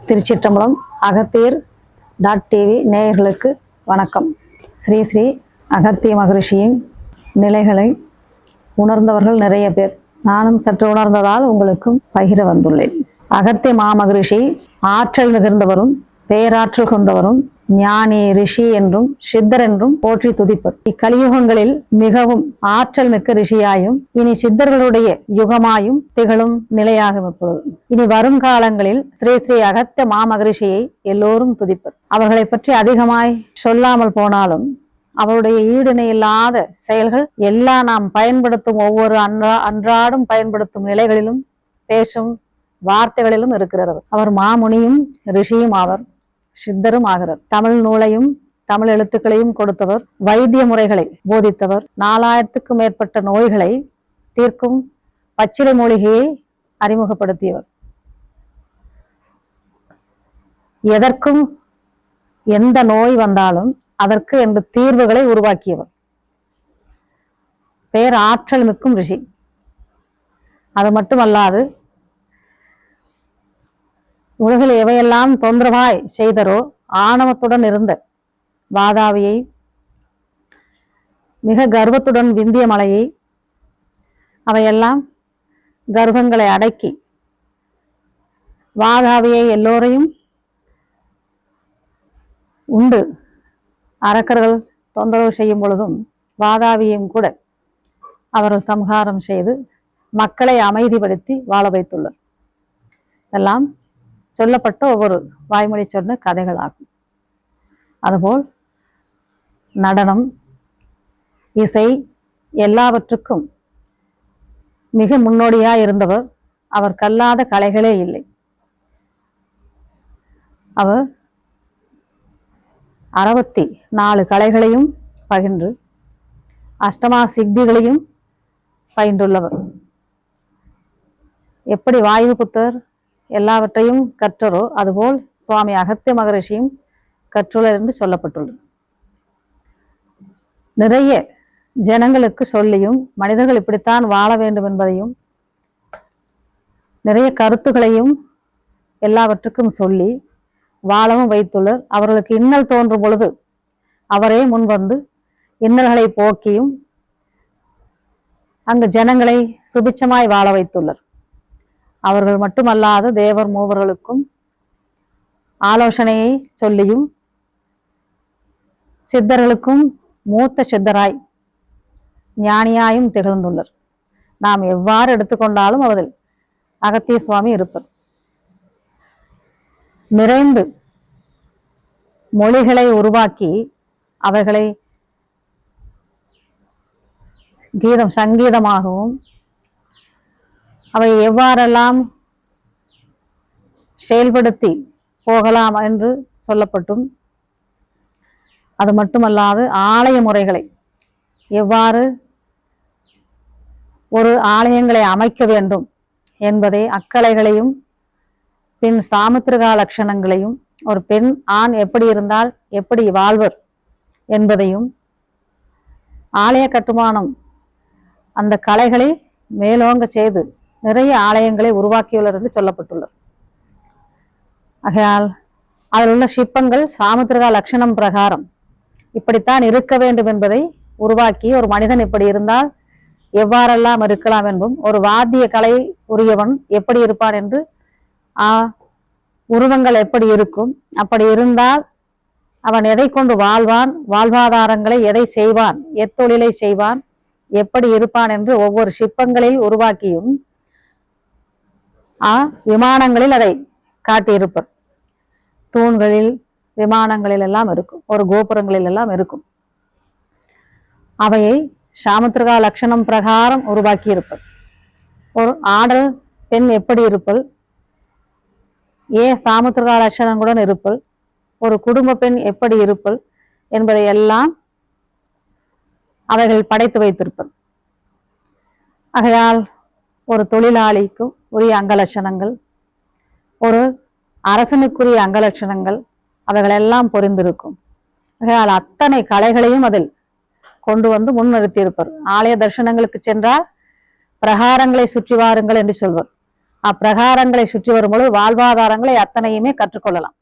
திருச்சிற்றம்பலம். Agathiyar .tv நேயர்களுக்கு வணக்கம். ஸ்ரீ ஸ்ரீ அகத்திய மகரிஷியின் நிலைகளை உணர்ந்தவர்கள் நிறைய பேர். நானும் சற்று உணர்ந்ததால் உங்களுக்கும் பகிர வந்துள்ளேன். அகத்திய மாமகரிஷி ஆற்றல் மிகுந்தவரும் பேராற்றல் கொண்டவரும் ஞானி ரிஷி என்றும் சித்தர் என்றும் போற்றி துதிப்பர். இக்கலியுகங்களில் மிகவும் ஆற்றல் மிக்க ரிஷியாயும் இனி சித்தர்களுடைய யுகமாயும் திகழும் நிலையாகும். இப்பொழுது இனி வரும் காலங்களில் ஸ்ரீ ஸ்ரீ அகத்திய மாமகரிஷியை எல்லோரும் துதிப்பர். அவர்களை பற்றி அதிகமாய் சொல்லாமல் போனாலும் அவருடைய ஈடுணை இல்லாத செயல்கள் எல்லா நாம் பயன்படுத்தும் ஒவ்வொரு அன்றாடும் பயன்படுத்தும் நிலைகளிலும் பேசும் வார்த்தைகளிலும் இருக்கிறது. அவர் மாமுனியும் ரிஷியும் ஆவர், சித்தரும் ஆகிறார். தமிழ் நூலையும் தமிழ் எழுத்துக்களையும் கொடுத்தவர், வைத்திய முறைகளை போதித்தவர், 4000க்கும் மேற்பட்ட நோய்களை தீர்க்கும் பச்சிலை மூலிகையை அறிமுகப்படுத்தியவர். எதற்கும் எந்த நோய் வந்தாலும் அதற்கு என்று தீர்வுகளை உருவாக்கியவர். பேராற்றல் மிக்கும் ரிஷி. அது மட்டுமல்லாது உலகில் எவையெல்லாம் தொந்தரவாய் செய்தரோ ஆணவத்துடன் இருந்த வாதாவியை, மிக கர்வத்துடன் விந்திய மலையை, அவையெல்லாம் கர்வங்களை அடக்கி வாதாவியை எல்லோரையும் உண்டு அரக்கர்கள் தொந்தரவு செய்யும் பொழுதும் வாதாவியும் கூட அவர் சம்ஹாரம் செய்து மக்களை அமைதிப்படுத்தி வாழ வைத்துள்ளார். இதெல்லாம் சொல்லப்பட்ட ஒவ்வொரு வாய்மொழி சொன்ன கதைகளாகும். அதுபோல் நடனம், இசை எல்லாவற்றுக்கும் மிக முன்னோடியாய் இருந்தவர். அவர் கல்லாத கலைகளே இல்லை. அவர் 64 கலைகளையும் பகிர்ந்து அஷ்டமா சித்திகளையும் பயின்றுள்ளவர். எப்படி வாயு புத்தர் எல்லாவற்றையும் கற்றரோ அதுபோல் சுவாமி அகத்திய மகரிஷியும் கற்றுள்ளார் என்று சொல்லப்பட்டுள்ளது. நிறைய ஜனங்களுக்கு சொல்லியும் மனிதர்கள் இப்படித்தான் வாழ வேண்டும் என்பதையும் நிறைய கருத்துக்களையும் எல்லாவற்றுக்கும் சொல்லி வாழவும் வைத்துள்ளார். அவர்களுக்கு இன்னல் தோன்றும் பொழுது அவரே முன்வந்து இன்னல்களை போக்கியும் அங்கு ஜனங்களை சுபிட்சமாய் வாழ வைத்துள்ளார். அவர்கள் மட்டுமல்லாது தேவர் மூவர்களுக்கும் ஆலோசனையை சொல்லியும் சித்தர்களுக்கும் மூத்த சித்தராய் ஞானியாயும் திகழ்ந்துள்ளார். நாம் எவ்வாறு எடுத்துக்கொண்டாலும் அவதில் அகத்திய சுவாமி இருப்பர். நிறைந்து மொழிகளை உருவாக்கி அவைகளை சங்கீதமாகவும் அவை எவ்வாறெல்லாம் செயல்படுத்தி போகலாம் என்று சொல்லப்பட்டும், அது மட்டுமல்லாது ஆலய முறைகளை எவ்வாறு ஒரு ஆலயங்களை அமைக்க வேண்டும் என்பதை அக்கலைகளையும் பின் சாமுத்திரிகா லட்சணங்களையும் ஒரு பெண் ஆண் எப்படி இருந்தால் எப்படி வாழ்வர் என்பதையும் ஆலய கட்டுமானம் அந்த கலைகளை மேலோங்க செய்து நிறைய ஆலயங்களை உருவாக்கியுள்ளார் என்று சொல்லப்பட்டுள்ளார். ஆகையால் அதில் உள்ள சிற்பங்கள் சாமுத்திரிகா லட்சணம் பிரகாரம் இப்படித்தான் இருக்க வேண்டும் என்பதை உருவாக்கி ஒரு மனிதன் இப்படி இருந்தால் எவ்வாறெல்லாம் இருக்கலாம் என்பதும், ஒரு வாத்திய கலை உரியவன் எப்படி இருப்பான் என்று உருவங்கள் எப்படி இருக்கும், அப்படி இருந்தால் அவன் எதை கொண்டு வாழ்வான், வாழ்வாதாரங்களை எதை செய்வான், எத்தொழிலை செய்வான், எப்படி இருப்பான் என்று ஒவ்வொரு சிற்பங்களில் உருவாக்கியும் விமானங்களில் அதை காட்டியிருப்பர். தூண்களில் விமானங்களில் எல்லாம் இருக்கும், ஒரு கோபுரங்களில் எல்லாம் இருக்கும். அவையை சாமுத்திரிகா லட்சணம் பிரகாரம் உருவாக்கி இருப்பர். ஒரு ஆடல் பெண் எப்படி இருப்பல், சாமுத்திரிகா லட்சணங்களுடன் இருப்பல், ஒரு குடும்ப பெண் எப்படி இருப்பல் என்பதை எல்லாம் அவைகள் படைத்து வைத்திருப்பர். ஆகையால் ஒரு தொழிலாளிக்கு உரிய அங்கலட்சணங்கள், ஒரு அரசனுக்குரிய அங்கலட்சணங்கள் அவைகளெல்லாம் பொறிந்திருக்கும். ஆகையால் அத்தனை கலைகளையும் அதில் கொண்டு வந்து முன்னிறுத்தியிருப்பர். ஆலய தரிசனங்களுக்கு சென்றால் பிரகாரங்களை சுற்றி வாருங்கள் என்று சொல்வர். அப்பிரகாரங்களை சுற்றி வரும்பொழுது வாழ்வாதாரங்களை அத்தனையுமே கற்றுக்கொள்ளலாம்.